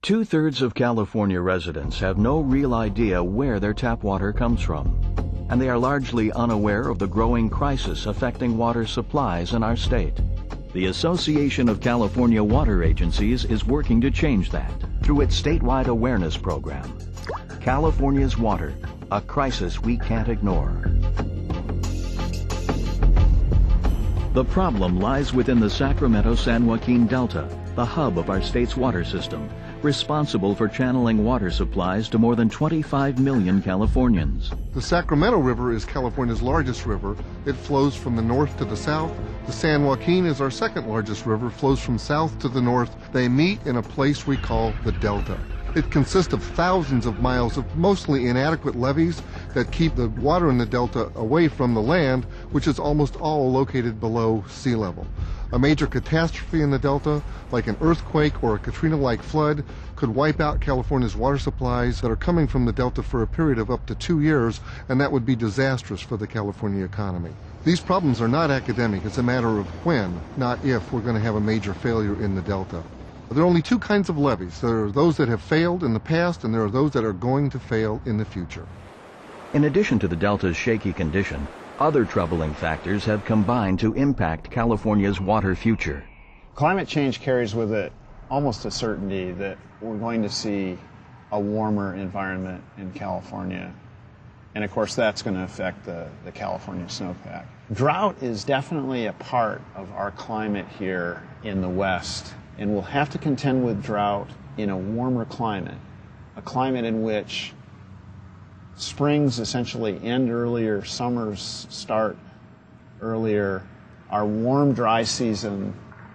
2/3 of California residents have no real idea where their tap water comes from, and they are largely unaware of the growing crisis affecting water supplies in our state. The Association of California Water Agencies is working to change that through its statewide awareness program, California's Water, a crisis we can't ignore. The problem lies within the Sacramento-San Joaquin Delta, the hub of our state's water system, responsible for channeling water supplies to more than 25 million Californians. The Sacramento River is California's largest river. It flows from the north to the south. The San Joaquin is our second largest river, flows from south to the north. They meet in a place we call the Delta. It consists of thousands of miles of mostly inadequate levees that keep the water in the Delta away from the land, which is almost all located below sea level. A major catastrophe in the Delta, like an earthquake or a Katrina-like flood, could wipe out California's water supplies that are coming from the Delta for a period of up to 2 years, and that would be disastrous for the California economy. These problems are not academic. It's a matter of when, not if, we're going to have a major failure in the Delta. There are only two kinds of levees. There are those that have failed in the past, and there are those that are going to fail in the future. In addition to the Delta's shaky condition, other troubling factors have combined to impact California's water future. Climate change carries with it almost a certainty that we're going to see a warmer environment in California. And of course, that's going to affect the California snowpack. Drought is definitely a part of our climate here in the West. And we'll have to contend with drought in a warmer climate, a climate in which springs essentially end earlier, summers start earlier, our warm, dry season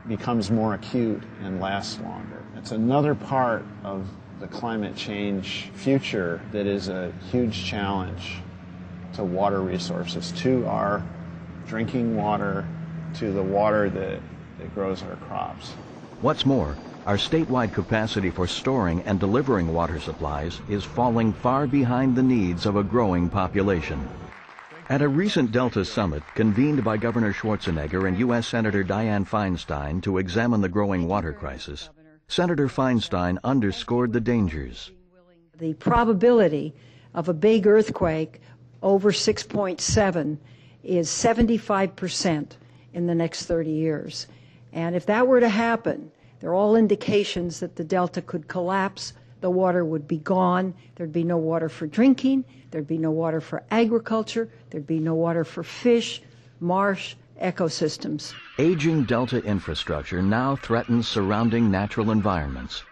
becomes more acute and lasts longer. It's another part of the climate change future that is a huge challenge to water resources, to our drinking water, to the water that grows our crops. What's more, our statewide capacity for storing and delivering water supplies is falling far behind the needs of a growing population. At a recent Delta summit convened by Governor Schwarzenegger and U.S. Senator Dianne Feinstein to examine the growing water crisis, Senator Feinstein underscored the dangers. The probability of a big earthquake over 6.7 is 75% in the next 30 years. And if that were to happen, there are all indications that the Delta could collapse, the water would be gone, there'd be no water for drinking, there'd be no water for agriculture, there'd be no water for fish, marsh, ecosystems. Aging Delta infrastructure now threatens surrounding natural environments.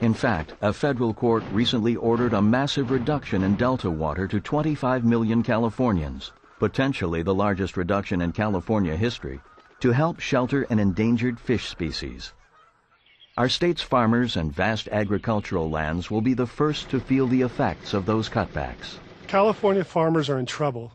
In fact, a federal court recently ordered a massive reduction in Delta water to 25 million Californians, potentially the largest reduction in California history, to help shelter an endangered fish species. Our state's farmers and vast agricultural lands will be the first to feel the effects of those cutbacks. California farmers are in trouble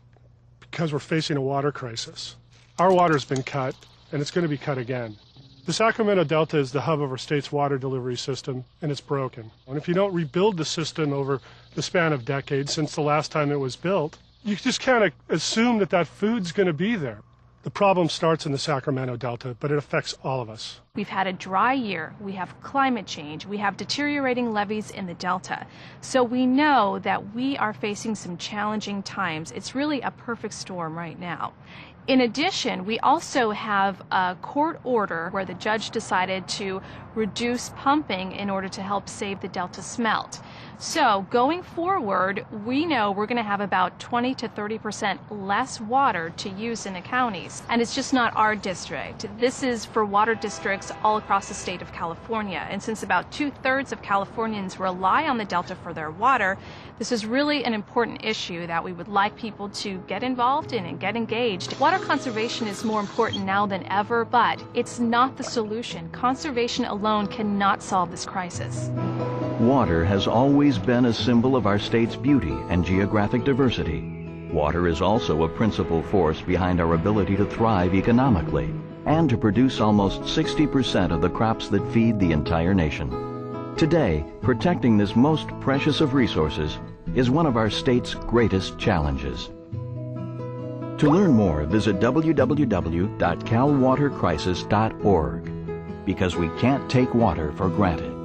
because we're facing a water crisis. Our water's been cut, and it's going to be cut again. The Sacramento Delta is the hub of our state's water delivery system, and it's broken. And if you don't rebuild the system over the span of decades since the last time it was built, you just can't assume that that food's going to be there. The problem starts in the Sacramento Delta, but it affects all of us. We've had a dry year, we have climate change, we have deteriorating levees in the Delta. So we know that we are facing some challenging times. It's really a perfect storm right now. In addition, we also have a court order where the judge decided to reduce pumping in order to help save the Delta smelt. So going forward, we know we're going to have about 20 to 30% less water to use in the counties. And it's just not our district. This is for water districts all across the state of California. And since about 2/3 of Californians rely on the Delta for their water, this is really an important issue that we would like people to get involved in and get engaged. Water conservation is more important now than ever, but it's not the solution. Conservation alone cannot solve this crisis. Water has always been a symbol of our state's beauty and geographic diversity. Water is also a principal force behind our ability to thrive economically and to produce almost 60% of the crops that feed the entire nation. Today, protecting this most precious of resources is one of our state's greatest challenges. To learn more, visit www.calwatercrisis.org, because we can't take water for granted.